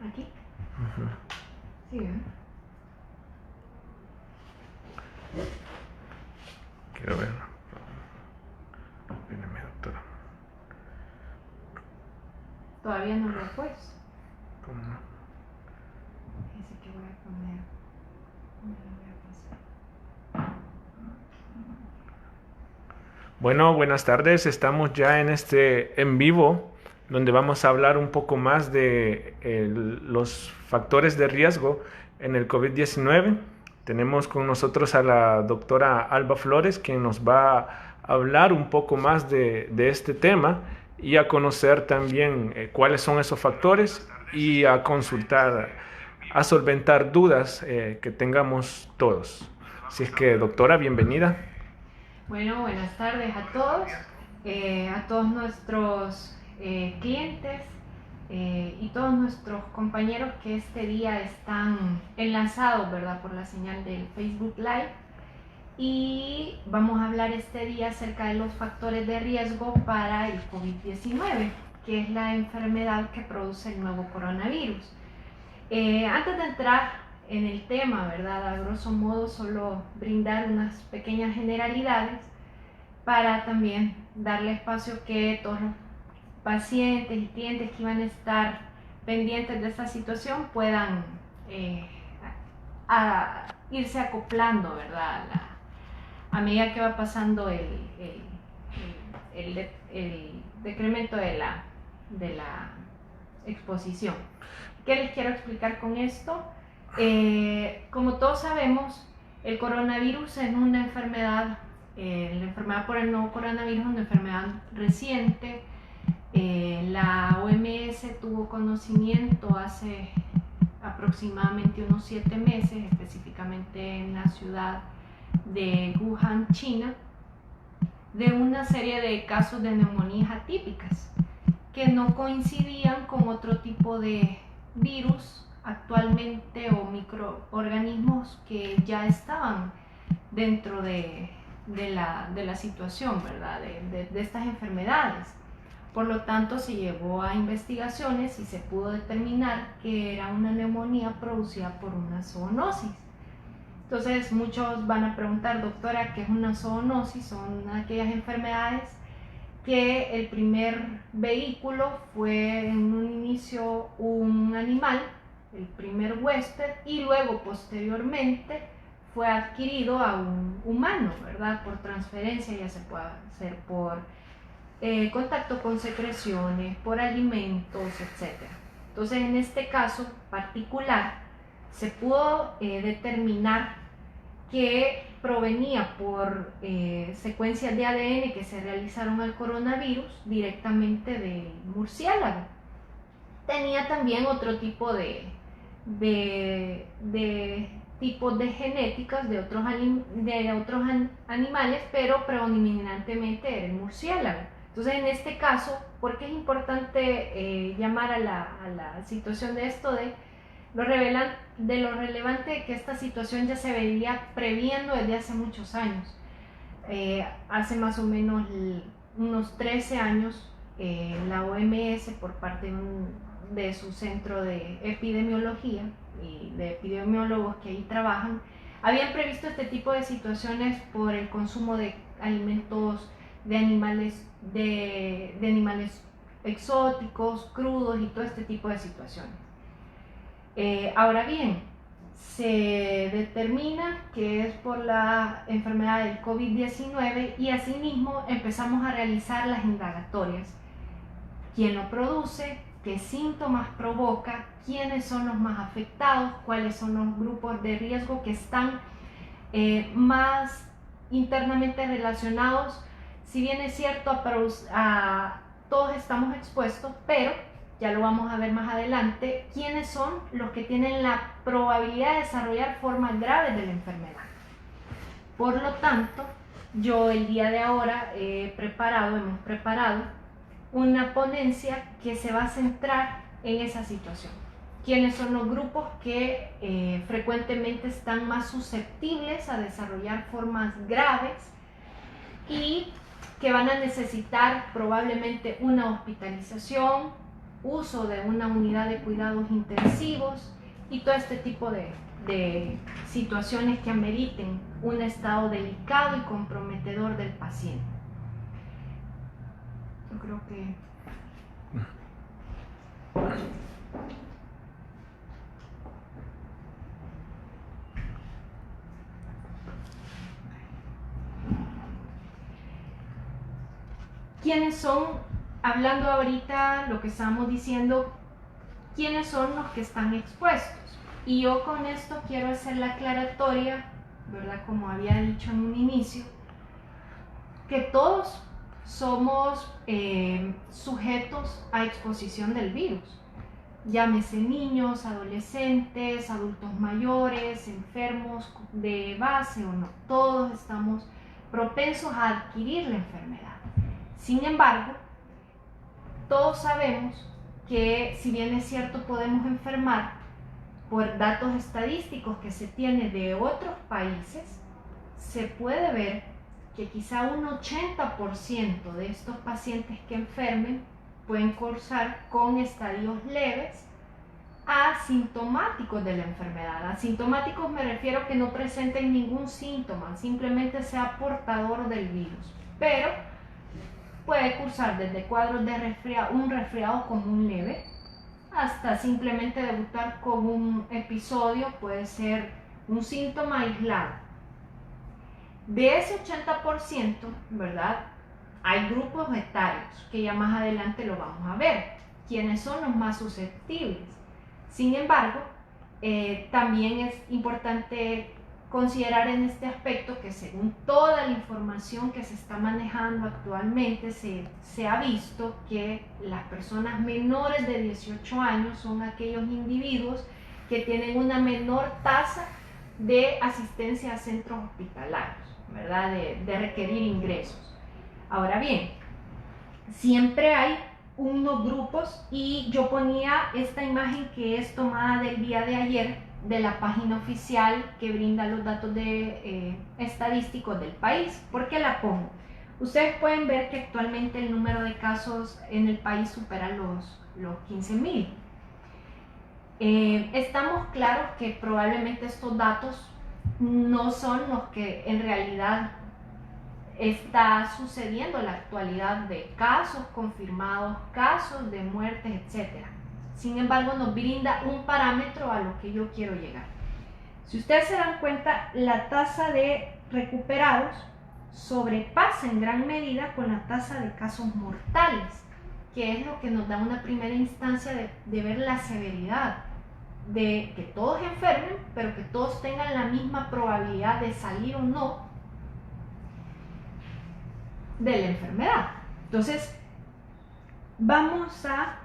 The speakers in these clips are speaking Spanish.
Aquí. Sí, ¿eh? Quiero ver. Viene mi doctora. Todavía no lo he puesto. ¿Cómo no? Ese que voy a poner. Me lo voy a pasar. Bueno, buenas tardes. Estamos ya en en vivo, donde vamos a hablar un poco más de los factores de riesgo en el COVID-19. Tenemos con nosotros a la doctora Alba Flores, quien nos va a hablar un poco más de este tema y a conocer también cuáles son esos factores y a consultar, a solventar dudas que tengamos todos. Así es que, doctora, bienvenida. Bueno, buenas tardes a todos nuestros clientes y todos nuestros compañeros que este día están enlazados, ¿verdad?, por la señal del Facebook Live. Y vamos a hablar este día acerca de los factores de riesgo para el COVID-19, que es la enfermedad que produce el nuevo coronavirus. Antes de entrar en el tema, ¿verdad?, a grosso modo solo brindar unas pequeñas generalidades para también darle espacio que todos los pacientes y clientes que iban a estar pendientes de esta situación puedan irse acoplando, ¿verdad?, a medida que va pasando el decremento de la exposición. ¿Qué les quiero explicar con esto? Como todos sabemos, el coronavirus es una enfermedad, la enfermedad por el nuevo coronavirus es una enfermedad reciente. La OMS tuvo conocimiento hace aproximadamente unos 7 meses, específicamente en la ciudad de Wuhan, China, de una serie de casos de neumonías atípicas que no coincidían con otro tipo de virus actualmente o microorganismos que ya estaban dentro de la situación, ¿verdad?, de estas enfermedades. Por lo tanto, se llevó a investigaciones y se pudo determinar que era una neumonía producida por una zoonosis. Entonces, muchos van a preguntar, doctora, ¿qué es una zoonosis? Son aquellas enfermedades que el primer vehículo fue en un inicio un animal, el primer huésped, y luego posteriormente fue adquirido a un humano, ¿verdad?, por transferencia, ya se puede hacer por contacto con secreciones, por alimentos, etc. Entonces, en este caso particular, se pudo determinar que provenía por secuencias de ADN que se realizaron al coronavirus directamente del murciélago. Tenía también otro tipo de tipos de genéticas de otros animales, pero predominantemente era el murciélago. Entonces, en este caso, ¿por qué es importante llamar a la situación de esto de lo relevante que esta situación ya se venía previendo desde hace muchos años? Hace más o menos unos 13 años, la OMS, por parte de su centro de epidemiología y de epidemiólogos que ahí trabajan, habían previsto este tipo de situaciones por el consumo de alimentos de animales exóticos, crudos y todo este tipo de situaciones. Ahora bien, se determina que es por la enfermedad del COVID-19 y asimismo empezamos a realizar las indagatorias. ¿Quién lo produce? ¿Qué síntomas provoca? ¿Quiénes son los más afectados? ¿Cuáles son los grupos de riesgo que están más internamente relacionados? Si bien es cierto, todos estamos expuestos, pero ya lo vamos a ver más adelante, quiénes son los que tienen la probabilidad de desarrollar formas graves de la enfermedad. Por lo tanto, yo el día de ahora hemos preparado una ponencia que se va a centrar en esa situación. ¿Quiénes son los grupos que frecuentemente están más susceptibles a desarrollar formas graves y que van a necesitar probablemente una hospitalización, uso de una unidad de cuidados intensivos y todo este tipo de situaciones que ameriten un estado delicado y comprometedor del paciente. Yo creo que... ¿Quiénes son, hablando ahorita lo que estamos diciendo, quiénes son los que están expuestos? Y yo con esto quiero hacer la aclaratoria, ¿verdad? Como había dicho en un inicio, que todos somos sujetos a exposición del virus. Llámese niños, adolescentes, adultos mayores, enfermos de base o no. Todos estamos propensos a adquirir la enfermedad. Sin embargo, todos sabemos que si bien es cierto podemos enfermar, por datos estadísticos que se tiene de otros países, se puede ver que quizá un 80% de estos pacientes que enfermen pueden cursar con estadios leves asintomáticos de la enfermedad. Asintomáticos me refiero que no presenten ningún síntoma, simplemente sea portador del virus, pero puede cursar desde cuadros de un resfriado común leve hasta simplemente debutar con un episodio, puede ser un síntoma aislado. De ese 80%, ¿verdad? Hay grupos etarios, que ya más adelante lo vamos a ver, quienes son los más susceptibles. Sin embargo, también es importante considerar en este aspecto que según toda la información que se está manejando actualmente, se ha visto que las personas menores de 18 años son aquellos individuos que tienen una menor tasa de asistencia a centros hospitalarios, ¿verdad? De requerir ingresos. Ahora bien, siempre hay unos grupos, y yo ponía esta imagen que es tomada del día de ayer de la página oficial que brinda los datos estadísticos del país. ¿Por qué la pongo? Ustedes pueden ver que actualmente el número de casos en el país supera los 15.000. Estamos claros que probablemente estos datos no son los que en realidad está sucediendo en la actualidad de casos confirmados, casos de muertes, etc. Sin embargo, nos brinda un parámetro a lo que yo quiero llegar. Si ustedes se dan cuenta, la tasa de recuperados sobrepasa en gran medida con la tasa de casos mortales, que es lo que nos da una primera instancia de ver la severidad, de que todos enfermen, pero que todos tengan la misma probabilidad de salir o no de la enfermedad. Entonces, vamos a...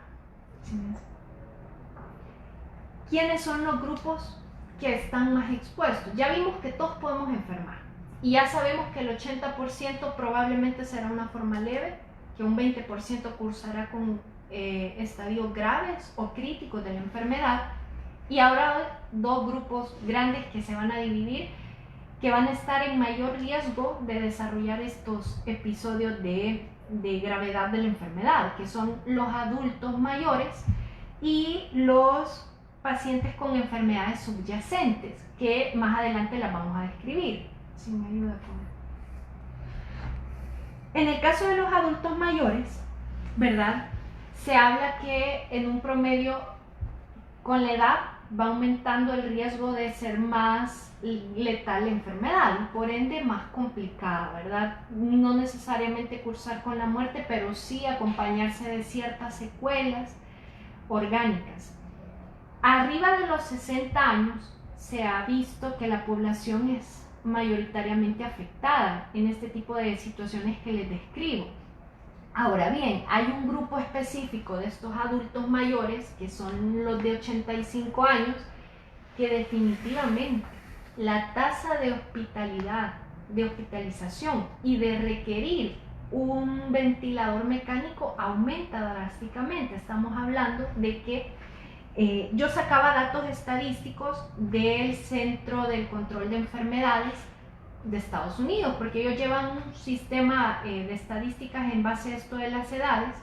¿Quiénes son los grupos que están más expuestos? Ya vimos que todos podemos enfermar y ya sabemos que el 80% probablemente será una forma leve, que un 20% cursará con estadios graves o críticos de la enfermedad, y ahora dos grupos grandes que se van a dividir, que van a estar en mayor riesgo de desarrollar estos episodios de gravedad de la enfermedad, que son los adultos mayores y los pacientes con enfermedades subyacentes, que más adelante las vamos a describir. Si me ayuda en el caso de los adultos mayores, ¿verdad? Se habla que en un promedio con la edad va aumentando el riesgo de ser más letal la enfermedad y por ende más complicada, ¿verdad? No necesariamente cursar con la muerte, pero sí acompañarse de ciertas secuelas orgánicas. Arriba de los 60 años se ha visto que la población es mayoritariamente afectada en este tipo de situaciones que les describo. Ahora bien, hay un grupo específico de estos adultos mayores, que son los de 85 años, que definitivamente la tasa de hospitalización y de requerir un ventilador mecánico aumenta drásticamente. Estamos hablando de que yo sacaba datos estadísticos del Centro del Control de Enfermedades de Estados Unidos, porque ellos llevan un sistema de estadísticas en base a esto de las edades,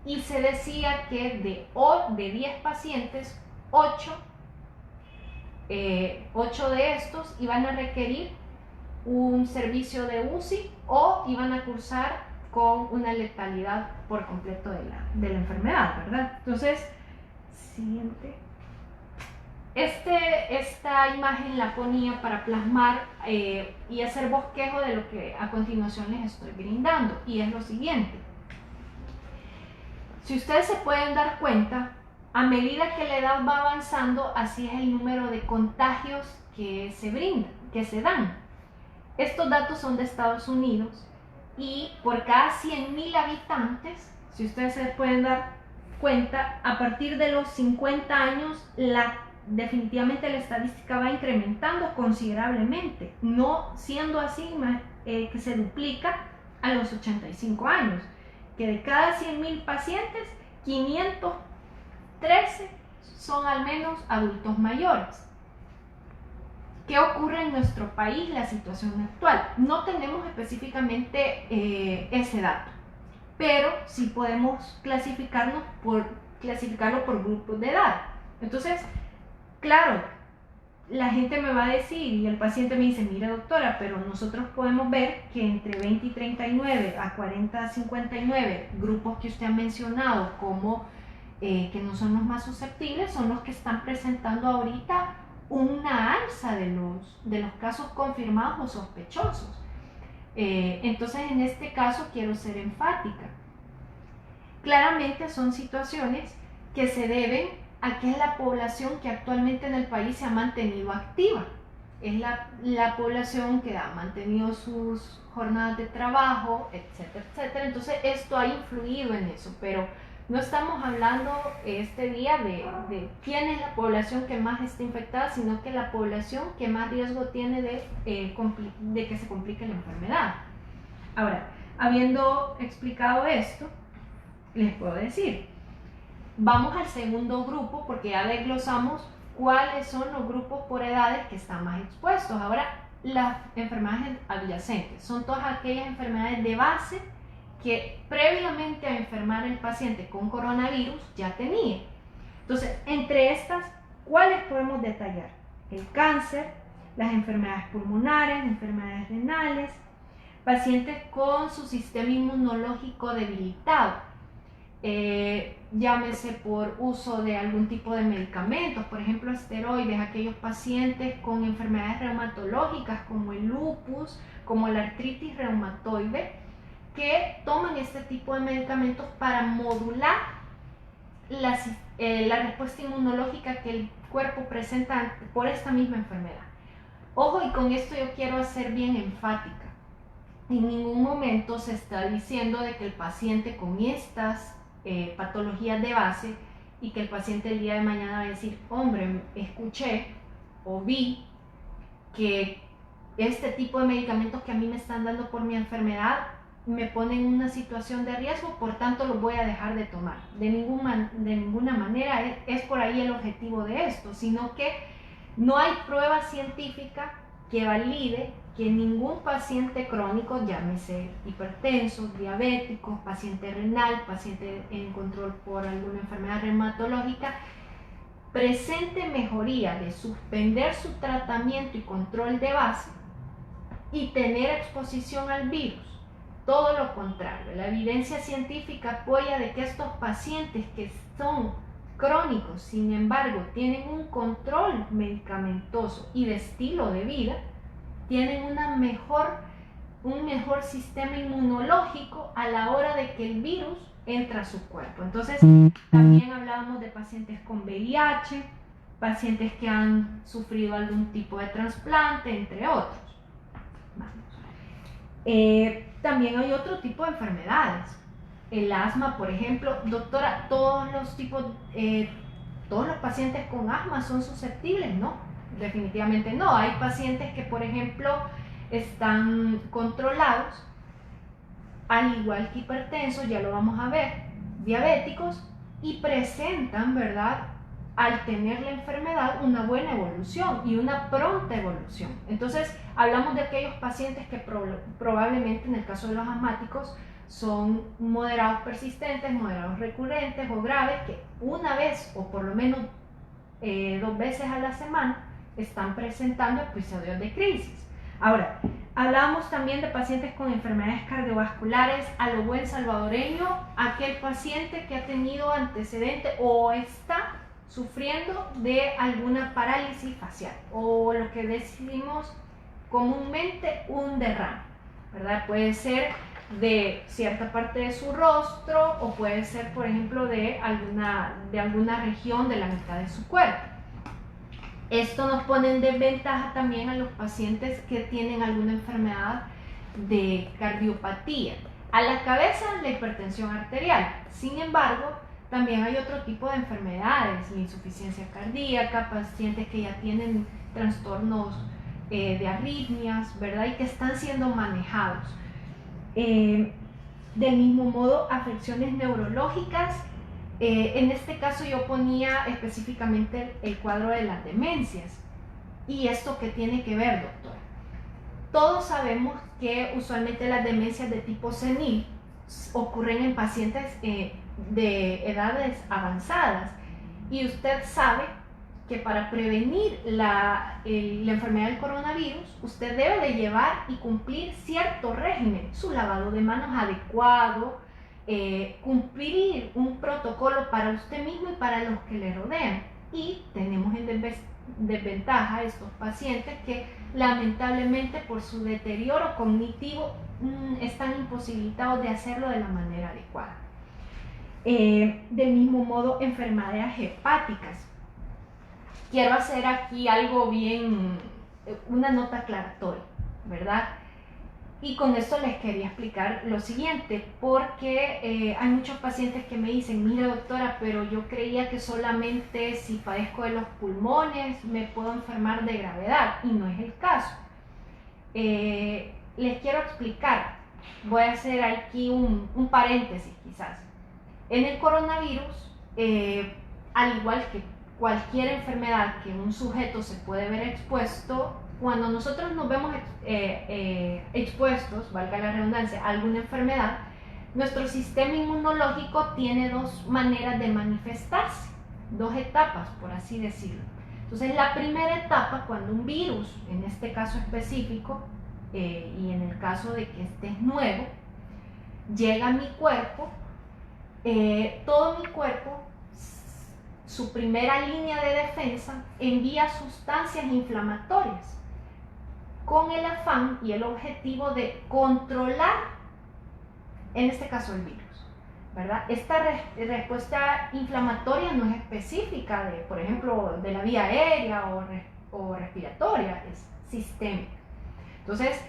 y se decía que de 10 pacientes, 8 de estos iban a requerir un servicio de UCI o iban a cursar con una letalidad por completo de la enfermedad, ¿verdad? Entonces, siguiente. Esta imagen la ponía para plasmar y hacer bosquejo de lo que a continuación les estoy brindando, y es lo siguiente. Si ustedes se pueden dar cuenta, a medida que la edad va avanzando, así es el número de contagios que se dan. Estos datos son de Estados Unidos y por cada 100.000 habitantes, si ustedes se pueden dar cuenta, a partir de los 50 años definitivamente la estadística va incrementando considerablemente, no siendo así que se duplica a los 85 años, que de cada 100.000 pacientes, 513 son al menos adultos mayores. ¿Qué ocurre en nuestro país, la situación actual? No tenemos específicamente ese dato, pero sí podemos clasificarlo por grupos de edad. Entonces, claro, la gente me va a decir y el paciente me dice, mire doctora, pero nosotros podemos ver que entre 20 y 39 a 40 a 59, grupos que usted ha mencionado como que no son los más susceptibles, son los que están presentando ahorita una alza de los casos confirmados o sospechosos. Entonces, en este caso quiero ser enfática. Claramente son situaciones que se deben a que es la población que actualmente en el país se ha mantenido activa. Es la población que ha mantenido sus jornadas de trabajo, etcétera, etcétera. Entonces, esto ha influido en eso, pero no estamos hablando este día de quién es la población que más está infectada, sino que la población que más riesgo tiene de que se complique la enfermedad. Ahora, habiendo explicado esto, les puedo decir, vamos al segundo grupo porque ya desglosamos cuáles son los grupos por edades que están más expuestos. Ahora, las enfermedades adyacentes son todas aquellas enfermedades de base que previamente a enfermar el paciente con coronavirus ya tenía. Entonces, entre estas, ¿cuáles podemos detallar? El cáncer, las enfermedades pulmonares, enfermedades renales, pacientes con su sistema inmunológico debilitado, llámese por uso de algún tipo de medicamentos, por ejemplo esteroides, aquellos pacientes con enfermedades reumatológicas como el lupus, como la artritis reumatoide, que toman este tipo de medicamentos para modular la respuesta inmunológica que el cuerpo presenta por esta misma enfermedad. Ojo, y con esto yo quiero ser bien enfática. En ningún momento se está diciendo de que el paciente con estas patologías de base y que el paciente el día de mañana va a decir, hombre, escuché o vi que este tipo de medicamentos que a mí me están dando por mi enfermedad me ponen en una situación de riesgo, por tanto los voy a dejar de tomar. De ninguna manera es por ahí el objetivo de esto, sino que no hay prueba científica que valide que ningún paciente crónico, llámese hipertenso, diabético, paciente renal, paciente en control por alguna enfermedad reumatológica, presente mejoría de suspender su tratamiento y control de base y tener exposición al virus. Todo lo contrario, la evidencia científica apoya de que estos pacientes que son crónicos, sin embargo, tienen un control medicamentoso y de estilo de vida, tienen un mejor sistema inmunológico a la hora de que el virus entra a su cuerpo. Entonces, también hablábamos de pacientes con VIH, pacientes que han sufrido algún tipo de trasplante, entre otros. También hay otro tipo de enfermedades. El asma, por ejemplo. Doctora, todos los pacientes con asma son susceptibles, ¿no? Definitivamente no. Hay pacientes que, por ejemplo, están controlados, al igual que hipertensos, ya lo vamos a ver, diabéticos, y presentan, ¿verdad?, al tener la enfermedad, una buena evolución y una pronta evolución. Entonces, hablamos de aquellos pacientes que probablemente, en el caso de los asmáticos, son moderados persistentes, moderados recurrentes o graves que una vez o por lo menos 2 veces a la semana están presentando episodios de crisis. Ahora, hablamos también de pacientes con enfermedades cardiovasculares a lo buen salvadoreño, aquel paciente que ha tenido antecedente o está sufriendo de alguna parálisis facial o lo que decimos comúnmente un derrame, ¿verdad? Puede ser de cierta parte de su rostro o puede ser, por ejemplo, de alguna región de la mitad de su cuerpo. Esto nos pone en desventaja también a los pacientes que tienen alguna enfermedad de cardiopatía. A la cabeza, la hipertensión arterial. Sin embargo, también hay otro tipo de enfermedades, la insuficiencia cardíaca, pacientes que ya tienen trastornos de arritmias, ¿verdad? Y que están siendo manejados. Del mismo modo, afecciones neurológicas. En este caso yo ponía específicamente el cuadro de las demencias. ¿Y esto qué tiene que ver, doctora? Todos sabemos que usualmente las demencias de tipo senil ocurren en pacientes de edades avanzadas, y usted sabe que para prevenir la enfermedad del coronavirus usted debe de llevar y cumplir cierto régimen, su lavado de manos adecuado, cumplir un protocolo para usted mismo y para los que le rodean. Y tenemos en desventaja a estos pacientes que lamentablemente por su deterioro cognitivo están imposibilitados de hacerlo de la manera adecuada. Del mismo modo, enfermedades hepáticas. Quiero hacer aquí algo bien, una nota aclaratoria, ¿verdad? Y con esto les quería explicar lo siguiente, porque hay muchos pacientes que me dicen, mire doctora, pero yo creía que solamente si padezco de los pulmones me puedo enfermar de gravedad, y no es el caso. Les quiero explicar, voy a hacer aquí un paréntesis quizás. En el coronavirus, al igual que cualquier enfermedad que un sujeto se puede ver expuesto, cuando nosotros nos vemos expuestos, valga la redundancia, a alguna enfermedad, nuestro sistema inmunológico tiene 2 maneras de manifestarse, 2 etapas, por así decirlo. Entonces, la primera etapa, cuando un virus, en este caso específico, y en el caso de que este es nuevo, llega a mi cuerpo, todo mi cuerpo, su primera línea de defensa, envía sustancias inflamatorias con el afán y el objetivo de controlar, en este caso, el virus, ¿verdad? Esta respuesta inflamatoria no es específica de, por ejemplo, de la vía aérea o respiratoria, es sistémica. Entonces,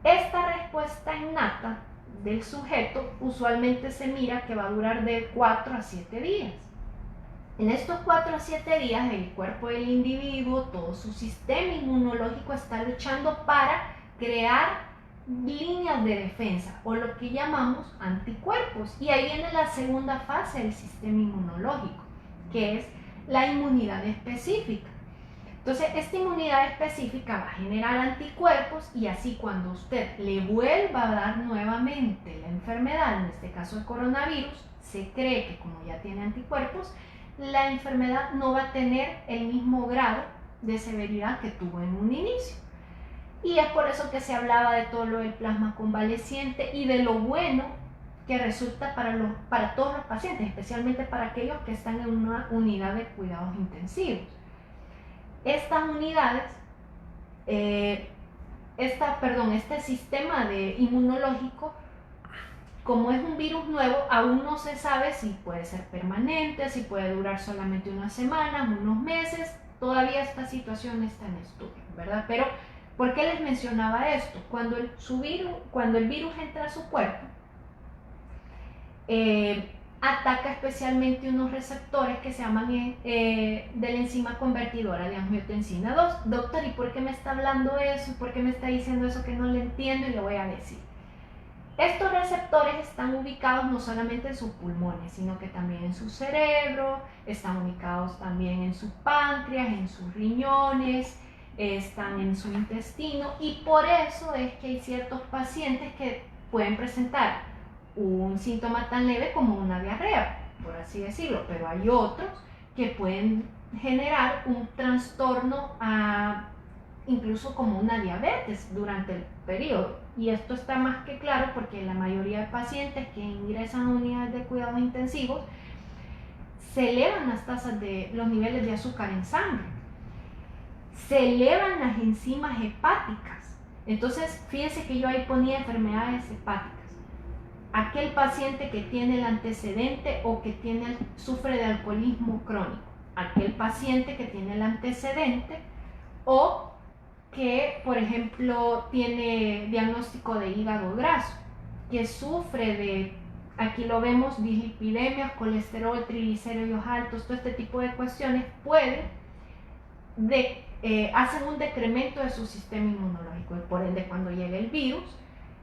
esta respuesta innata del sujeto usualmente se mira que va a durar de 4 a 7 días. En estos 4 a 7 días, el cuerpo del individuo, todo su sistema inmunológico está luchando para crear líneas de defensa, o lo que llamamos anticuerpos. Y ahí viene la segunda fase del sistema inmunológico, que es la inmunidad específica. Entonces, esta inmunidad específica va a generar anticuerpos, y así cuando usted le vuelva a dar nuevamente la enfermedad, en este caso el coronavirus, se cree que como ya tiene anticuerpos, la enfermedad no va a tener el mismo grado de severidad que tuvo en un inicio. Y es por eso que se hablaba de todo lo del plasma convaleciente y de lo bueno que resulta para todos los pacientes, especialmente para aquellos que están en una unidad de cuidados intensivos. Estas unidades, este sistema inmunológico, como es un virus nuevo, aún no se sabe si puede ser permanente, si puede durar solamente unas semanas, unos meses. Todavía esta situación está en estudio, ¿verdad? Pero, ¿por qué les mencionaba esto? Cuando el virus entra a su cuerpo, ataca especialmente unos receptores que se llaman de la enzima convertidora de angiotensina 2. Doctor, ¿y por qué me está hablando eso? ¿Por qué me está diciendo eso que no le entiendo? Y le voy a decir. Estos receptores están ubicados no solamente en sus pulmones, sino que también en su cerebro, están ubicados también en su páncreas, en sus riñones, están en su intestino, y por eso es que hay ciertos pacientes que pueden presentar un síntoma tan leve como una diarrea, por así decirlo, pero hay otros que pueden generar un trastorno incluso como una diabetes durante el periodo. Y esto está más que claro porque la mayoría de pacientes que ingresan a unidades de cuidados intensivos se elevan las tasas de los niveles de azúcar en sangre, se elevan las enzimas hepáticas. Entonces, fíjense que yo ahí ponía enfermedades hepáticas. Aquel paciente que tiene el antecedente o que sufre de alcoholismo crónico, aquel paciente que tiene el antecedente o que, por ejemplo, tiene diagnóstico de hígado graso, que sufre de, aquí lo vemos, dislipidemias, colesterol, triglicéridos altos, todo este tipo de cuestiones hacen un decremento de su sistema inmunológico, y por ende cuando llegue el virus,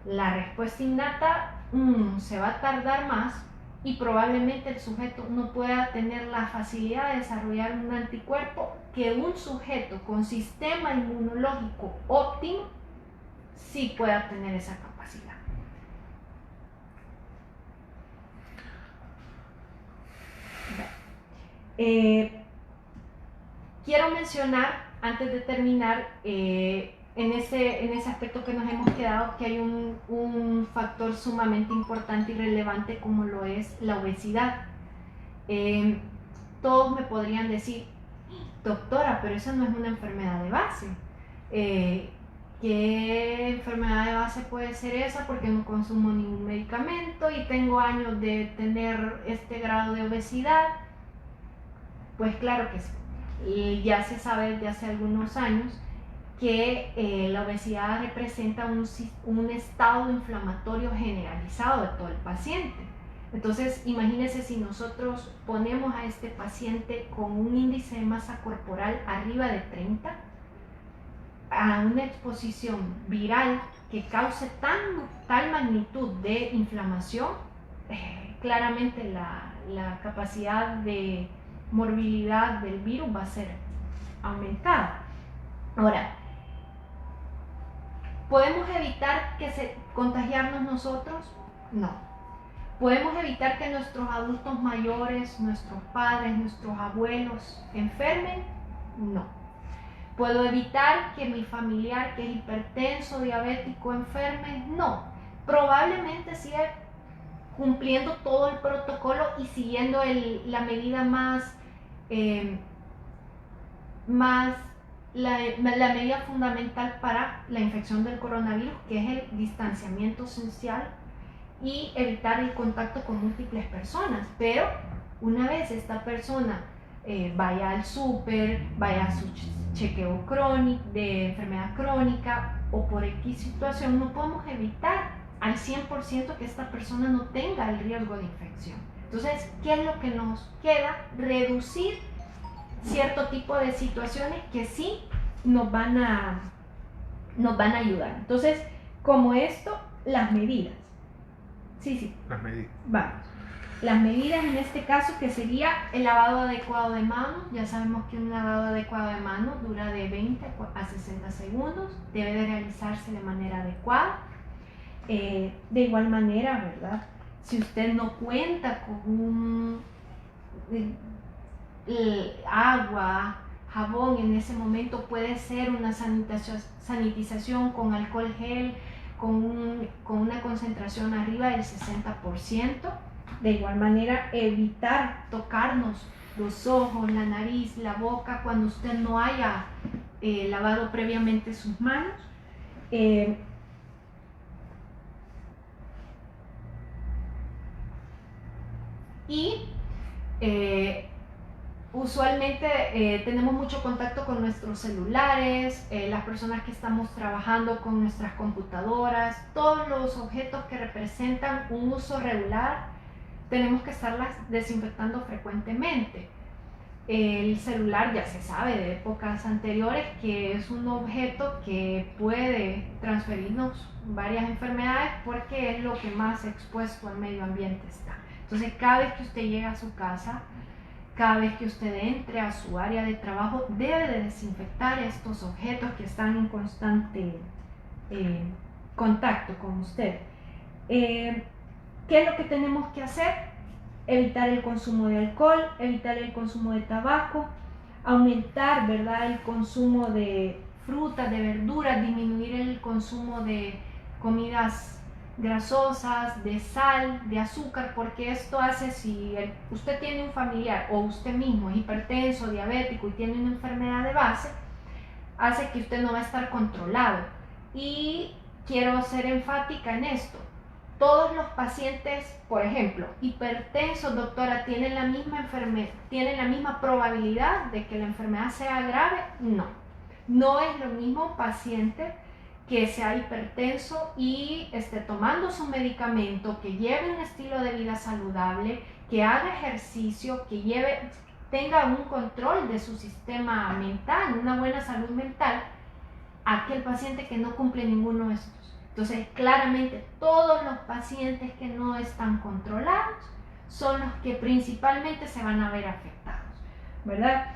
la respuesta innata se va a tardar más y probablemente el sujeto no pueda tener la facilidad de desarrollar un anticuerpo que un sujeto con sistema inmunológico óptimo sí pueda tener esa capacidad. Quiero mencionar, antes de terminar, en ese aspecto que nos hemos quedado, que hay un factor sumamente importante y relevante como lo es la obesidad. Todos me podrían decir, doctora, pero esa no es una enfermedad de base. ¿Qué enfermedad de base puede ser esa? Porque no consumo ningún medicamento y tengo años de tener este grado de obesidad. Pues claro que sí. Y ya se sabe desde hace algunos años que la obesidad representa un estado inflamatorio generalizado de todo el paciente. Entonces, imagínense si nosotros ponemos a este paciente con un índice de masa corporal arriba de 30 a una exposición viral que cause tal magnitud de inflamación, claramente la capacidad de morbilidad del virus va a ser aumentada. Ahora, ¿podemos evitar contagiarnos nosotros? No. ¿Podemos evitar que nuestros adultos mayores, nuestros padres, nuestros abuelos enfermen? No. ¿Puedo evitar que mi familiar que es hipertenso, diabético, enferme? No. Probablemente siga cumpliendo todo el protocolo y siguiendo la medida la medida fundamental para la infección del coronavirus, que es el distanciamiento social y evitar el contacto con múltiples personas. Pero una vez esta persona vaya al súper, vaya a su chequeo crónico de enfermedad crónica o por X situación, no podemos evitar al 100% que esta persona no tenga el riesgo de infección. Entonces, ¿qué es lo que nos queda? Reducir cierto tipo de situaciones que sí nos van a ayudar. Entonces, como esto, las medidas. Sí. Las medidas. Vamos. Las medidas en este caso, que sería el lavado adecuado de manos. Ya sabemos que un lavado adecuado de manos dura de 20 a 60 segundos. Debe de realizarse de manera adecuada. De igual manera, ¿verdad? Si usted no cuenta con agua, jabón en ese momento, puede ser una sanitización con alcohol gel con una concentración arriba del 60%. De igual manera, evitar tocarnos los ojos, la nariz, la boca cuando usted no haya lavado previamente sus manos. Usualmente tenemos mucho contacto con nuestros celulares, las personas que estamos trabajando con nuestras computadoras, todos los objetos que representan un uso regular, tenemos que estarlas desinfectando frecuentemente. El celular ya se sabe de épocas anteriores que es un objeto que puede transferirnos varias enfermedades porque es lo que más expuesto al medio ambiente está. Entonces, cada vez que usted llega a su casa, cada vez que usted entre a su área de trabajo, debe de desinfectar estos objetos que están en constante contacto con usted. ¿Qué es lo que tenemos que hacer? Evitar el consumo de alcohol, evitar el consumo de tabaco, aumentar, ¿verdad?, el consumo de frutas, de verduras, disminuir el consumo de comidas grasosas, de sal, de azúcar, porque esto hace, si usted tiene un familiar o usted mismo es hipertenso, diabético y tiene una enfermedad de base, hace que usted no va a estar controlado. Y quiero ser enfática en esto. Todos los pacientes, por ejemplo, hipertensos, doctora, ¿tienen la misma enfermedad, tienen la misma probabilidad de que la enfermedad sea grave? No. No es lo mismo un paciente que sea hipertenso y esté tomando su medicamento, que lleve un estilo de vida saludable, que haga ejercicio, que tenga un control de su sistema mental, una buena salud mental, a aquel paciente que no cumple ninguno de estos. Entonces, claramente, todos los pacientes que no están controlados son los que principalmente se van a ver afectados, ¿verdad?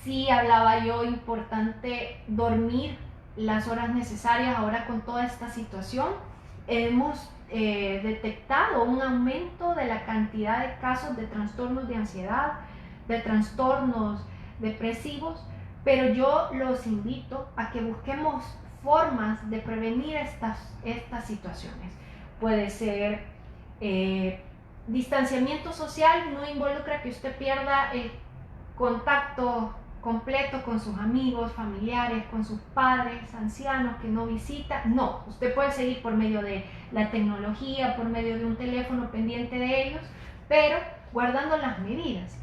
Sí hablaba yo, importante dormir las horas necesarias. Ahora con toda esta situación hemos detectado un aumento de la cantidad de casos de trastornos de ansiedad, de trastornos depresivos, pero yo los invito a que busquemos formas de prevenir estas situaciones. Puede ser distanciamiento social, no involucra que usted pierda el contacto completo con sus amigos, familiares, con sus padres, ancianos que no visita. No, usted puede seguir por medio de la tecnología, por medio de un teléfono pendiente de ellos, pero guardando las medidas.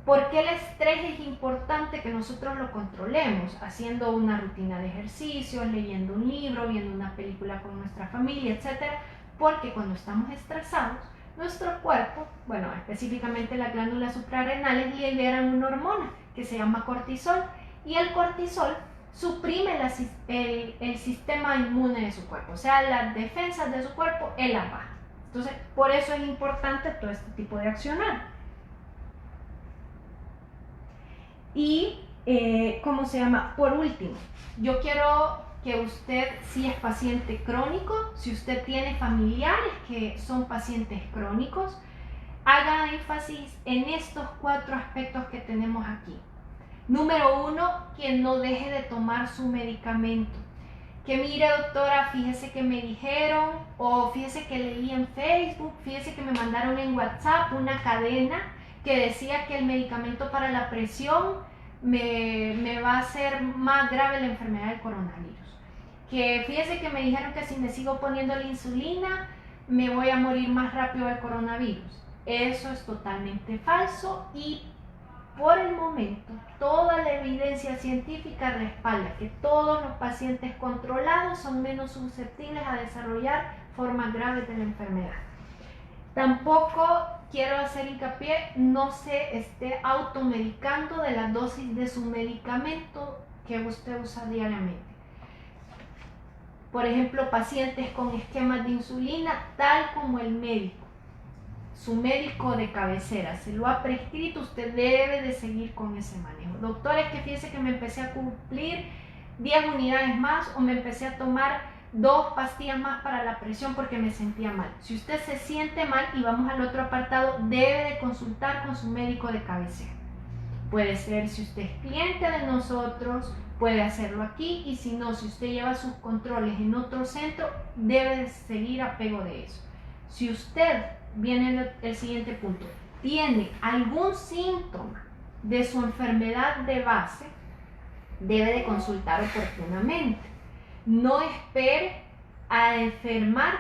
¿Por qué el estrés es importante que nosotros lo controlemos? Haciendo una rutina de ejercicios, leyendo un libro, viendo una película con nuestra familia, etc. Porque cuando estamos estresados, nuestro cuerpo, bueno, específicamente las glándulas suprarrenales, liberan una hormona que se llama cortisol, y el cortisol suprime el sistema inmune de su cuerpo, o sea, las defensas de su cuerpo, él las baja. Entonces, por eso es importante todo este tipo de accionar. Y, ¿cómo se llama? Por último, yo quiero que usted, si es paciente crónico, si usted tiene familiares que son pacientes crónicos, haga énfasis en estos 4 aspectos que tenemos aquí. Número 1, que no deje de tomar su medicamento. Que mire, doctora, fíjese que me dijeron, o fíjese que leí en Facebook, fíjese que me mandaron en WhatsApp una cadena que decía que el medicamento para la presión me va a hacer más grave la enfermedad del coronavirus. Que fíjese que me dijeron que si me sigo poniendo la insulina me voy a morir más rápido del coronavirus. Eso es totalmente falso, y por el momento toda la evidencia científica respalda que todos los pacientes controlados son menos susceptibles a desarrollar formas graves de la enfermedad. Tampoco quiero hacer hincapié, no se esté automedicando de la dosis de su medicamento que usted usa diariamente. Por ejemplo, pacientes con esquemas de insulina, tal como el médico, su médico de cabecera, se lo ha prescrito, usted debe de seguir con ese manejo. Doctores, que fíjese que me empecé a cumplir 10 unidades más, o me empecé a tomar 2 pastillas más para la presión porque me sentía mal. Si usted se siente mal, y vamos al otro apartado, debe de consultar con su médico de cabecera. Puede ser, si usted es cliente de nosotros, puede hacerlo aquí, y si no, si usted lleva sus controles en otro centro, debe de seguir apego de eso. Si usted, viene el siguiente punto, tiene algún síntoma de su enfermedad de base, debe de consultar oportunamente. No espere a enfermar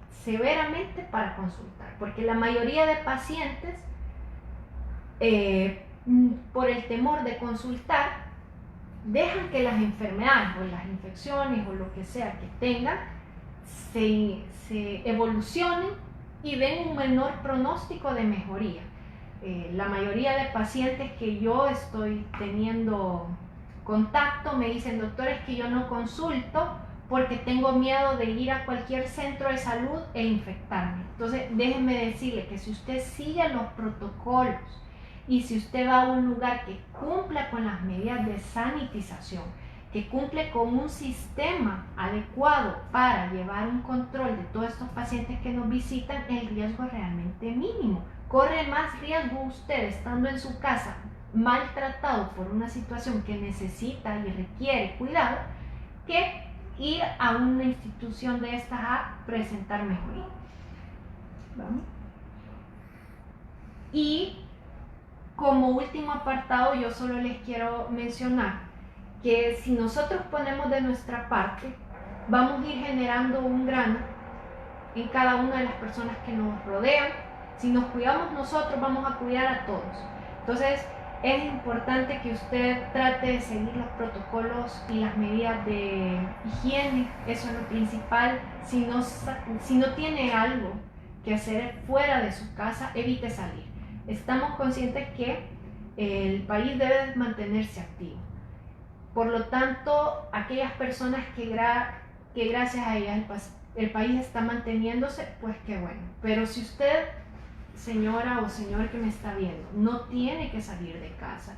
severamente para consultar, porque la mayoría de pacientes, por el temor de consultar, dejan que las enfermedades o las infecciones o lo que sea que tengan se evolucionen y den un menor pronóstico de mejoría. La mayoría de pacientes que yo estoy teniendo contacto me dicen: doctor, es que yo no consulto porque tengo miedo de ir a cualquier centro de salud e infectarme. Entonces, déjenme decirle que si usted sigue los protocolos y si usted va a un lugar que cumpla con las medidas de sanitización, que cumple con un sistema adecuado para llevar un control de todos estos pacientes que nos visitan, el riesgo es realmente mínimo. Corre más riesgo usted estando en su casa maltratado por una situación que necesita y requiere cuidado que ir a una institución de estas a presentar mejoría. ¿Vamos? Y como último apartado, yo solo les quiero mencionar que si nosotros ponemos de nuestra parte, vamos a ir generando un grano en cada una de las personas que nos rodean. Si nos cuidamos nosotros, vamos a cuidar a todos. Entonces, es importante que usted trate de seguir los protocolos y las medidas de higiene, eso es lo principal. Si no tiene algo que hacer fuera de su casa, evite salir. Estamos conscientes que el país debe mantenerse activo. Por lo tanto, aquellas personas que gracias a ellas el país está manteniéndose, pues qué bueno. Pero si usted, señora o señor que me está viendo, no tiene que salir de casa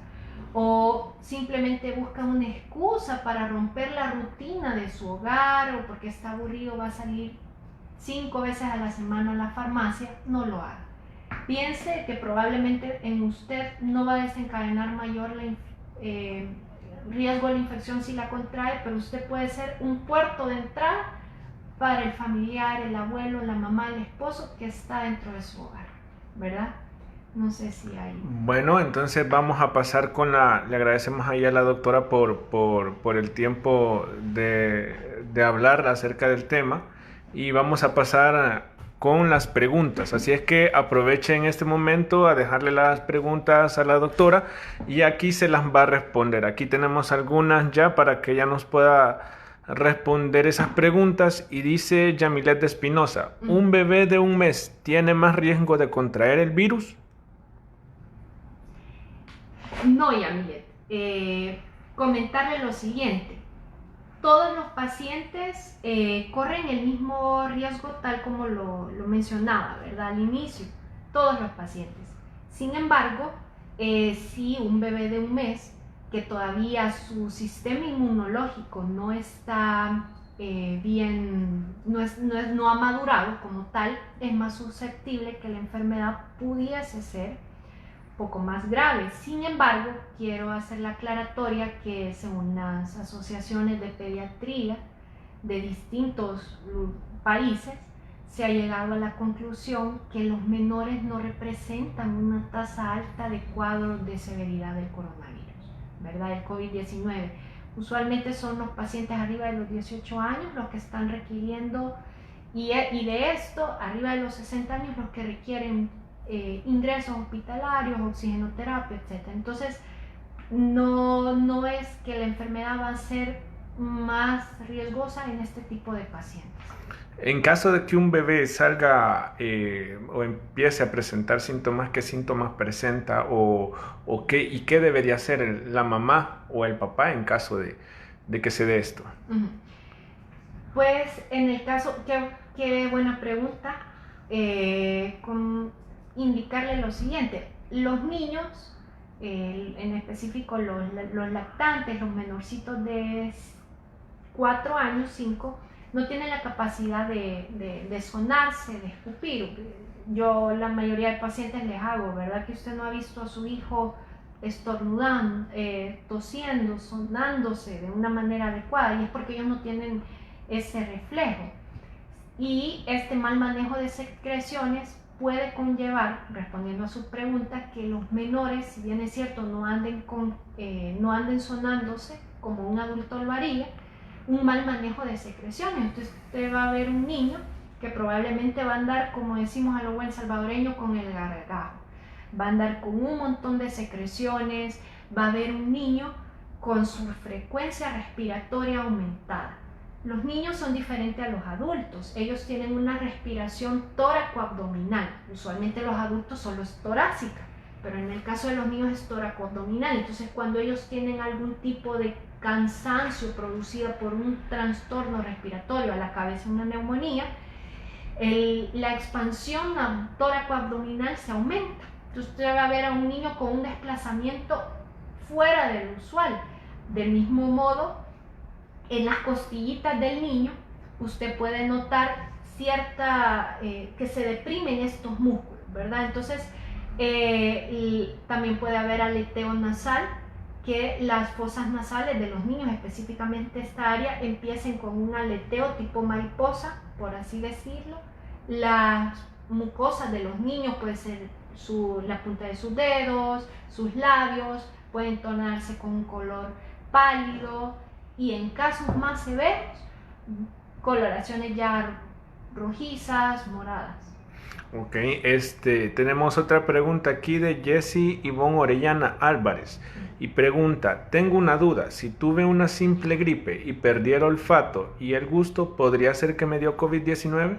o simplemente busca una excusa para romper la rutina de su hogar o porque está aburrido va a salir 5 veces a la semana a la farmacia, no lo haga. Piense que probablemente en usted no va a desencadenar mayor riesgo de la infección si la contrae, pero usted puede ser un puerto de entrada para el familiar, el abuelo, la mamá, el esposo que está dentro de su hogar, ¿verdad? No sé si hay... Bueno, entonces vamos a pasar con le agradecemos ahí a la doctora por el tiempo de hablar acerca del tema y vamos a pasar con las preguntas, así es que aprovechen este momento a dejarle las preguntas a la doctora y aquí se las va a responder. Aquí tenemos algunas ya para que ella nos pueda responder esas preguntas y dice Yamilet de Espinosa, ¿un bebé de 1 mes tiene más riesgo de contraer el virus? No, Yamilet. Comentarle lo siguiente. Todos los pacientes corren el mismo riesgo tal como lo mencionaba, ¿verdad? Al inicio, todos los pacientes. Sin embargo, si un bebé de 1 mes que todavía su sistema inmunológico no está bien, no ha madurado como tal, es más susceptible que la enfermedad pudiese ser poco más grave. Sin embargo, quiero hacer la aclaratoria que según las asociaciones de pediatría de distintos países, se ha llegado a la conclusión que los menores no representan una tasa alta de cuadros de severidad del coronavirus, ¿verdad? El COVID-19. Usualmente son los pacientes arriba de los 18 años los que están requiriendo, y de esto, arriba de los 60 años, los que requieren ingresos hospitalarios, oxigenoterapia, etc. Entonces, no es que la enfermedad va a ser más riesgosa en este tipo de pacientes. En caso de que un bebé salga o empiece a presentar síntomas, ¿qué síntomas presenta qué debería hacer la mamá o el papá en caso de que se dé esto? Pues en el caso, qué buena pregunta, indicarle lo siguiente: los niños, en específico los lactantes, los menorcitos de 4 años, 5, no tienen la capacidad de sonarse, de escupir. Yo la mayoría de pacientes les hago, ¿verdad? Que usted no ha visto a su hijo estornudando, tosiendo, sonándose de una manera adecuada, y es porque ellos no tienen ese reflejo. Y este mal manejo de secreciones puede conllevar, respondiendo a su pregunta, que los menores, si bien es cierto, no anden sonándose como un adulto lo haría, un mal manejo de secreciones. Entonces usted va a ver un niño que probablemente va a andar, como decimos a lo buen salvadoreño, con el gargajo, va a andar con un montón de secreciones, va a ver un niño con su frecuencia respiratoria aumentada. Los niños son diferentes a los adultos, ellos tienen una respiración tóraco-abdominal, usualmente los adultos solo es torácica, pero en el caso de los niños es tóraco-abdominal. Entonces cuando ellos tienen algún tipo de cansancio producido por un trastorno respiratorio, a la cabeza una neumonía, la expansión tóraco-abdominal se aumenta. Entonces usted va a ver a un niño con un desplazamiento fuera del usual. Del mismo modo, en las costillitas del niño usted puede notar que se deprimen estos músculos, ¿verdad? Entonces, también puede haber aleteo nasal, que las fosas nasales de los niños, específicamente esta área, empiecen con un aleteo tipo mariposa, por así decirlo. Las mucosas de los niños puede ser la punta de sus dedos, sus labios, pueden tornarse con un color pálido y en casos más severos, coloraciones ya rojizas, moradas. Ok, tenemos otra pregunta aquí de Jessie Ivonne Orellana Álvarez y pregunta, tengo una duda, si tuve una simple gripe y perdí el olfato y el gusto, ¿podría ser que me dio COVID-19?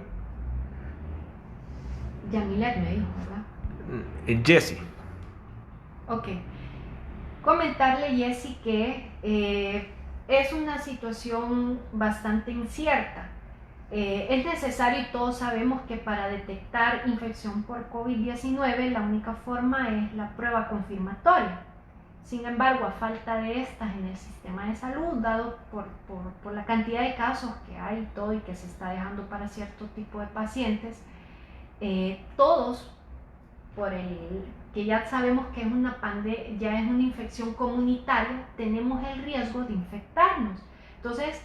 Yamilet me dijo, ¿verdad? Jessie. Ok. Comentarle, Jessie, que es una situación bastante incierta. Es necesario y todos sabemos que para detectar infección por COVID-19 la única forma es la prueba confirmatoria. Sin embargo, a falta de estas en el sistema de salud, dado por la cantidad de casos que hay y todo y que se está dejando para cierto tipo de pacientes, todos, que ya sabemos que ya es una infección comunitaria, tenemos el riesgo de infectarnos. Entonces,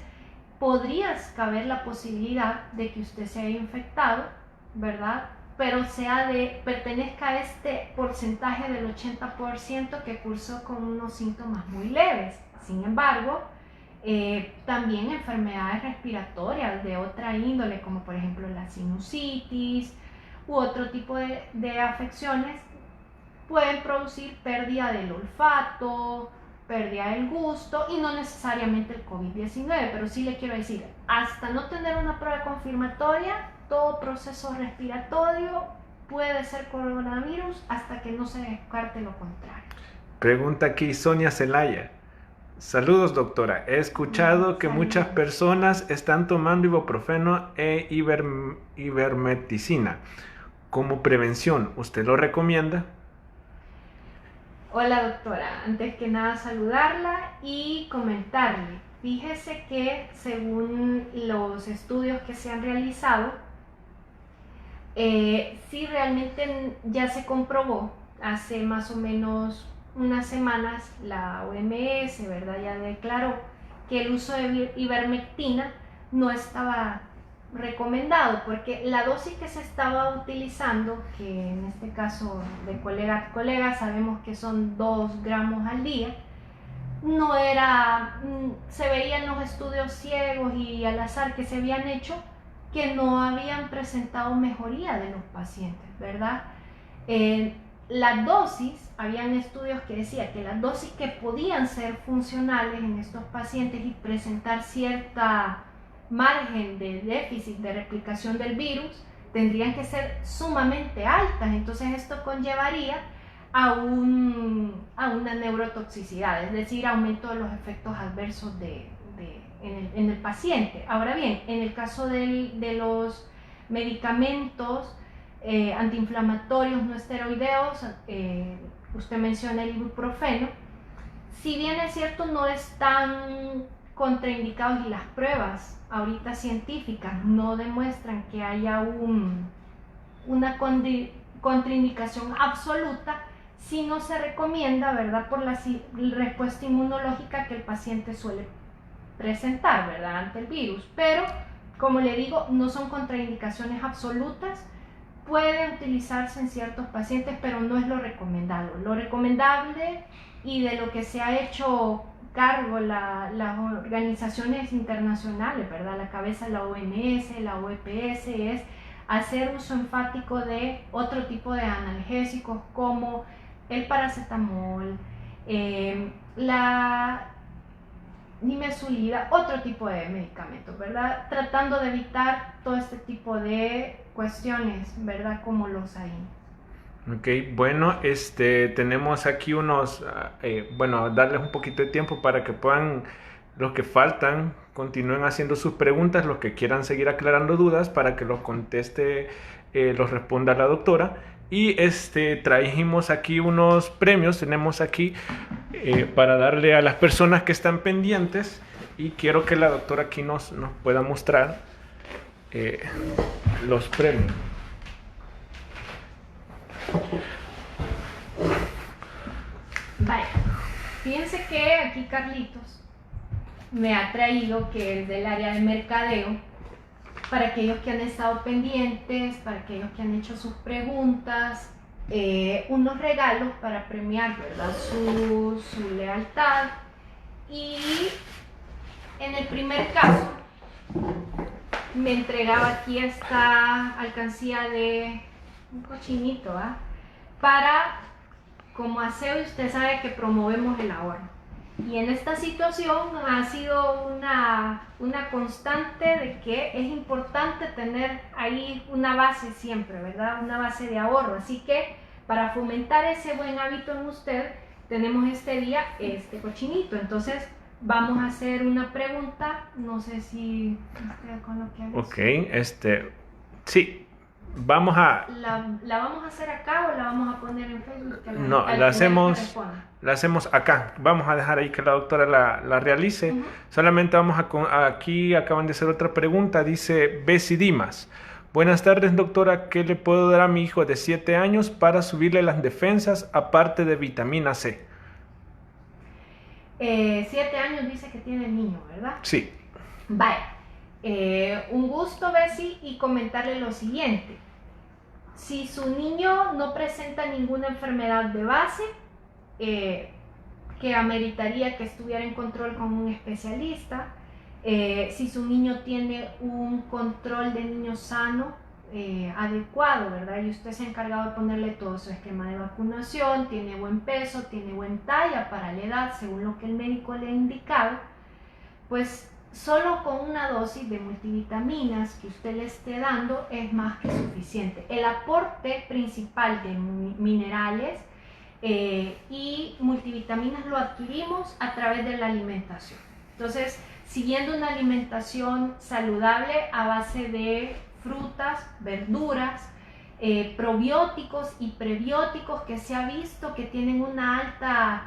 podrías caber la posibilidad de que usted se haya infectado, ¿verdad? Pero pertenezca a este porcentaje del 80% que cursó con unos síntomas muy leves. Sin embargo, también enfermedades respiratorias de otra índole, como por ejemplo la sinusitis u otro tipo de afecciones, pueden producir pérdida del olfato, pérdida del gusto y no necesariamente el COVID-19, pero sí le quiero decir, hasta no tener una prueba confirmatoria, todo proceso respiratorio puede ser coronavirus hasta que no se descarte lo contrario. Pregunta aquí Sonia Zelaya. Saludos, doctora. He escuchado que muchas personas están tomando ibuprofeno e ivermectina como prevención. ¿Usted lo recomienda? Hola, doctora. Antes que nada saludarla y comentarle. Fíjese que según los estudios que se han realizado, sí realmente ya se comprobó hace más o menos unas semanas la OMS, ¿verdad? Ya declaró que el uso de ivermectina no estaba recomendado porque la dosis que se estaba utilizando, que en este caso de colega a colega sabemos que son 2 gramos al día, no era, se veían los estudios ciegos y al azar que se habían hecho que no habían presentado mejoría de los pacientes, ¿verdad? Las dosis, habían estudios que decían que las dosis que podían ser funcionales en estos pacientes y presentar cierta margen de déficit de replicación del virus tendrían que ser sumamente altas, entonces esto conllevaría a una neurotoxicidad, es decir, aumento de los efectos adversos en el paciente. Ahora bien, en el caso de los medicamentos antiinflamatorios no esteroideos, usted menciona el ibuprofeno, si bien es cierto no están contraindicados y las pruebas ahorita científicas no demuestran que haya una contraindicación absoluta, sí no se recomienda, ¿verdad? Por la respuesta inmunológica que el paciente suele presentar, ¿verdad? Ante el virus, pero como le digo, no son contraindicaciones absolutas, puede utilizarse en ciertos pacientes, pero no es lo recomendable. Lo recomendable y de lo que se ha hecho cargo las organizaciones internacionales, ¿verdad? La cabeza la OMS, la OEPS, es hacer uso enfático de otro tipo de analgésicos como el paracetamol, la nimesulida, otro tipo de medicamentos, ¿verdad? Tratando de evitar todo este tipo de cuestiones, ¿verdad? Como los hay. Ok, bueno, tenemos aquí darles un poquito de tiempo para que puedan, los que faltan, continúen haciendo sus preguntas, los que quieran seguir aclarando dudas para que los conteste, los responda la doctora. Y trajimos aquí unos premios, tenemos aquí para darle a las personas que están pendientes y quiero que la doctora aquí nos pueda mostrar los premios. Vaya, fíjense que aquí Carlitos me ha traído, que es del área de mercadeo, para aquellos que han estado pendientes, para aquellos que han hecho sus preguntas, unos regalos para premiar, ¿verdad?, su lealtad. Y en el primer caso me entregaba aquí esta alcancía de un cochinito, para, como aseo, usted sabe que promovemos el ahorro. Y en esta situación ha sido una constante de que es importante tener ahí una base siempre, ¿verdad? Una base de ahorro. Así que para fomentar ese buen hábito en usted, tenemos este día este cochinito. Entonces vamos a hacer una pregunta. No sé si con lo que hagas. Ok, sí. Vamos a... ¿La vamos a hacer acá o la vamos a poner en Facebook? No, la hacemos acá. Vamos a dejar ahí que la doctora la realice. Solamente vamos aquí acaban de hacer otra pregunta. Dice Bessie Dimas. Buenas tardes, doctora. ¿Qué le puedo dar a mi hijo de 7 años para subirle las defensas aparte de vitamina C? 7 años dice que tiene el niño, ¿verdad? Sí. Vaya. Un gusto, Bessie, y comentarle lo siguiente. Si su niño no presenta ninguna enfermedad de base que ameritaría que estuviera en control con un especialista, si su niño tiene un control de niño sano adecuado, ¿verdad? Y usted se ha encargado de ponerle todo su esquema de vacunación, tiene buen peso, tiene buen talla para la edad, según lo que el médico le ha indicado, pues solo con una dosis de multivitaminas que usted le esté dando es más que suficiente. El aporte principal de minerales y multivitaminas lo adquirimos a través de la alimentación. Entonces, siguiendo una alimentación saludable a base de frutas, verduras, probióticos y prebióticos, que se ha visto que tienen una alta,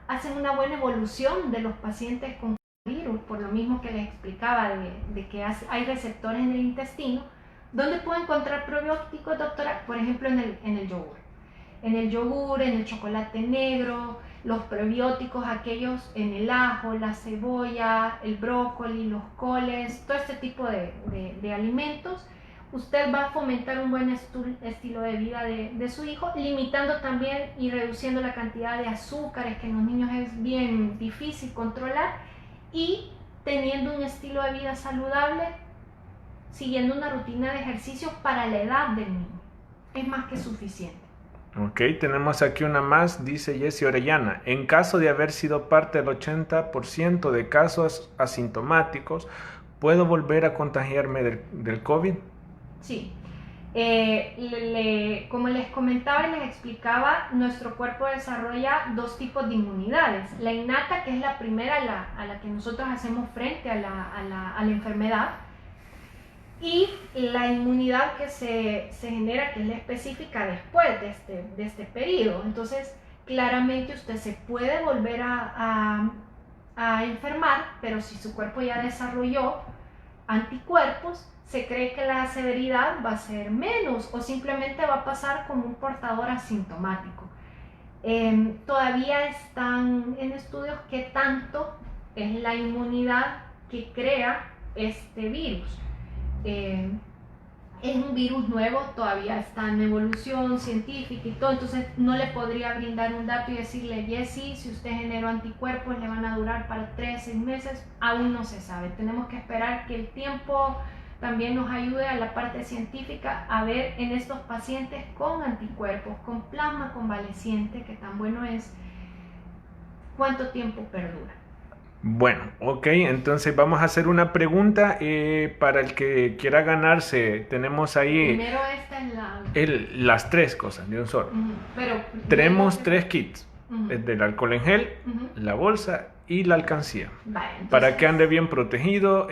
hacen una buena evolución de los pacientes con virus, por lo mismo que les explicaba de que hay receptores en el intestino. ¿Dónde puedo encontrar probióticos, doctora? Por ejemplo, en el yogur. En el yogur, en el chocolate negro, los probióticos, aquellos en el ajo, la cebolla, el brócoli, los coles, todo este tipo de alimentos. Usted va a fomentar un buen estilo de vida de su hijo, limitando también y reduciendo la cantidad de azúcares, que en los niños es bien difícil controlar, y teniendo un estilo de vida saludable, siguiendo una rutina de ejercicio para la edad del niño. Es más que suficiente. Ok, tenemos aquí una más, dice Jessie Orellana. En caso de haber sido parte del 80% de casos asintomáticos, ¿puedo volver a contagiarme del COVID? Sí. Como les comentaba y les explicaba, nuestro cuerpo desarrolla dos tipos de inmunidades. La innata, que es la primera a la que nosotros hacemos frente a la enfermedad, y la inmunidad que se genera, que es la específica después de este periodo. Entonces, claramente usted se puede volver a enfermar, pero si su cuerpo ya desarrolló anticuerpos, se cree que la severidad va a ser menos o simplemente va a pasar como un portador asintomático. Todavía están en estudios qué tanto es la inmunidad que crea este virus. Es un virus nuevo, todavía está en evolución científica y todo, entonces no le podría brindar un dato y decirle, Jessie, si usted generó anticuerpos le van a durar para 3-6 meses, aún no se sabe. Tenemos que esperar que el tiempo también nos ayude a la parte científica a ver en estos pacientes con anticuerpos, con plasma convaleciente, que tan bueno es, cuánto tiempo perdura. Bueno, ok, entonces vamos a hacer una pregunta para el que quiera ganarse. Tenemos ahí Primero esta es las 3 cosas de un solo. Pero tenemos 3 kits, del alcohol en gel, la bolsa y la alcancía. Vale, entonces, para que ande bien protegido,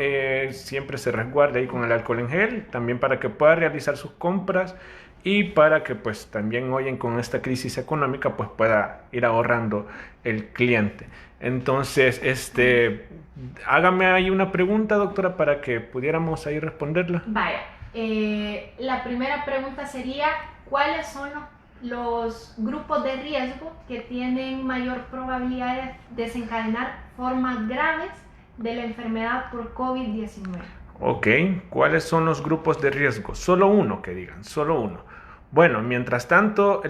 siempre se resguarde ahí con el alcohol en gel, también para que pueda realizar sus compras y para que pues también hoy con esta crisis económica pues pueda ir ahorrando el cliente. Entonces, hágame ahí una pregunta, doctora, para que pudiéramos ahí responderla. Vaya, la primera pregunta sería, ¿cuáles son los grupos de riesgo que tienen mayor probabilidad de desencadenar formas graves de la enfermedad por COVID-19? Ok, ¿cuáles son los grupos de riesgo? Solo uno, que digan, solo uno. Bueno, mientras tanto,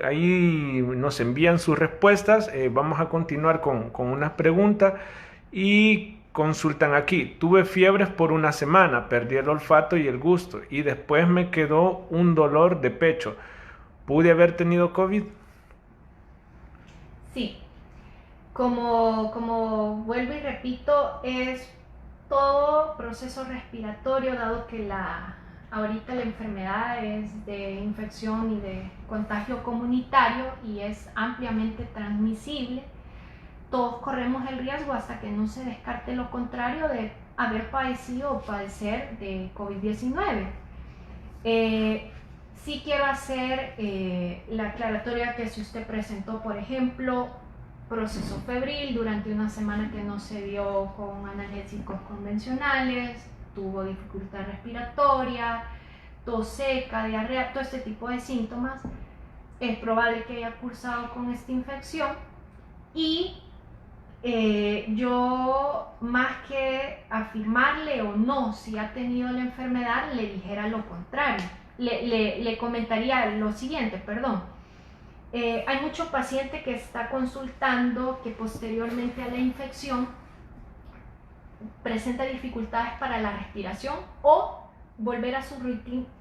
ahí nos envían sus respuestas. Vamos a continuar con una pregunta y consultan aquí. Tuve fiebres por una semana, perdí el olfato y el gusto y después me quedó un dolor de pecho. ¿Pude haber tenido COVID? Sí, como vuelvo y repito, es todo proceso respiratorio, dado que ahorita la enfermedad es de infección y de contagio comunitario y es ampliamente transmisible. Todos corremos el riesgo hasta que no se descarte lo contrario de haber padecido o padecer de COVID-19. Sí quiero hacer la aclaratoria que si usted presentó, por ejemplo, proceso febril durante una semana que no se dio con analgésicos convencionales, tuvo dificultad respiratoria, tos seca, diarrea, todo este tipo de síntomas, es probable que haya cursado con esta infección y yo, más que afirmarle o no si ha tenido la enfermedad, le dijera lo contrario. Le comentaría lo siguiente, perdón. Hay mucho paciente que está consultando que posteriormente a la infección presenta dificultades para la respiración o volver a su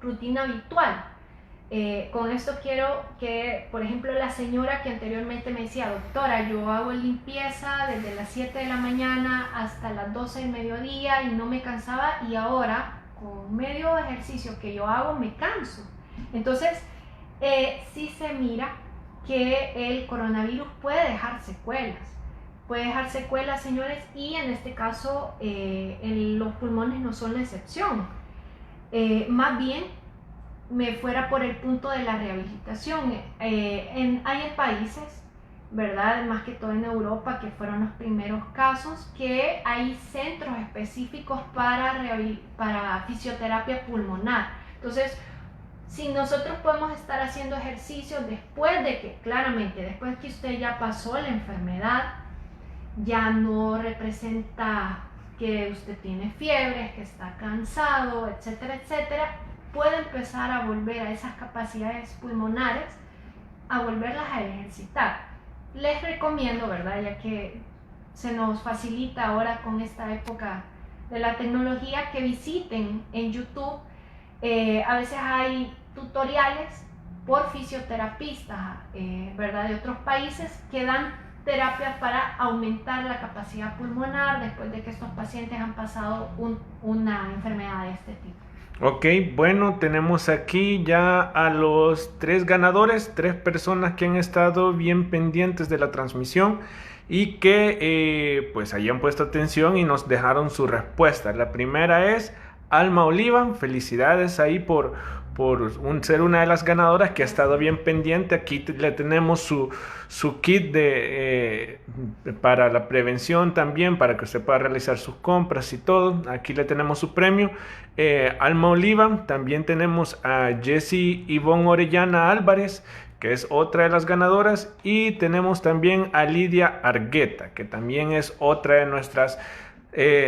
rutina habitual. Con esto quiero que, por ejemplo, la señora que anteriormente me decía, doctora, yo hago limpieza desde las 7 de la mañana hasta las 12 del mediodía y no me cansaba, y ahora con medio ejercicio que yo hago me canso. Entonces, sí se mira que el coronavirus puede dejar secuelas. Puede dejar secuelas, señores, y en este caso los pulmones no son la excepción. Más bien, me fuera por el punto de la rehabilitación. Hay países, ¿verdad? Más que todo en Europa, que fueron los primeros casos, que hay centros específicos para fisioterapia pulmonar. Entonces, si nosotros podemos estar haciendo ejercicios después de que, claramente, después que usted ya pasó la enfermedad, ya no representa que usted tiene fiebre, que está cansado, etcétera, etcétera, puede empezar a volver a esas capacidades pulmonares, a volverlas a ejercitar. Les recomiendo, ¿verdad? Ya que se nos facilita ahora con esta época de la tecnología, que visiten en YouTube. A veces hay tutoriales por fisioterapistas, ¿verdad? De otros países que dan terapia para aumentar la capacidad pulmonar después de que estos pacientes han pasado una enfermedad de este tipo. Ok, bueno, tenemos aquí ya a los 3 ganadores, 3 personas que han estado bien pendientes de la transmisión y que pues hayan puesto atención y nos dejaron su respuesta. La primera es Alma Oliva. Felicidades ahí por ser una de las ganadoras que ha estado bien pendiente. Aquí le tenemos su kit para la prevención también, para que usted pueda realizar sus compras y todo. Aquí le tenemos su premio. Alma Oliva. También tenemos a Jessie Ivonne Orellana Álvarez, que es otra de las ganadoras, y tenemos también a Lidia Argueta, que también es otra de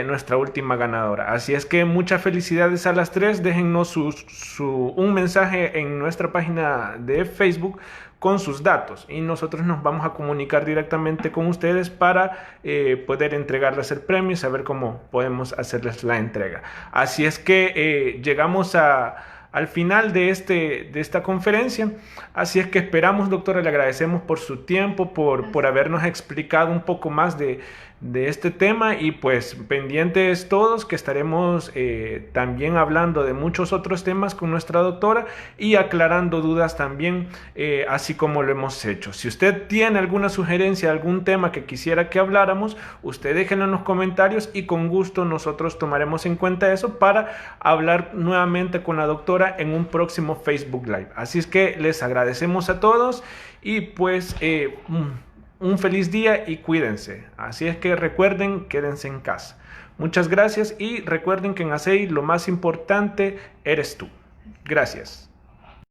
nuestra última ganadora. Así es que muchas felicidades a las 3. Déjennos un mensaje en nuestra página de Facebook con sus datos y nosotros nos vamos a comunicar directamente con ustedes para poder entregarles el premio y saber cómo podemos hacerles la entrega. Así es que llegamos al final de esta conferencia. Así es que esperamos, doctora, le agradecemos por su tiempo, por habernos explicado un poco más de este tema, y pues pendientes todos que estaremos también hablando de muchos otros temas con nuestra doctora y aclarando dudas también, así como lo hemos hecho. Si usted tiene alguna sugerencia, algún tema que quisiera que habláramos, usted déjenlo en los comentarios y con gusto nosotros tomaremos en cuenta eso para hablar nuevamente con la doctora ahora en un próximo Facebook Live. Así es que les agradecemos a todos y pues un feliz día y cuídense. Así es que recuerden, quédense en casa. Muchas gracias y recuerden que en ACEI lo más importante eres tú. Gracias.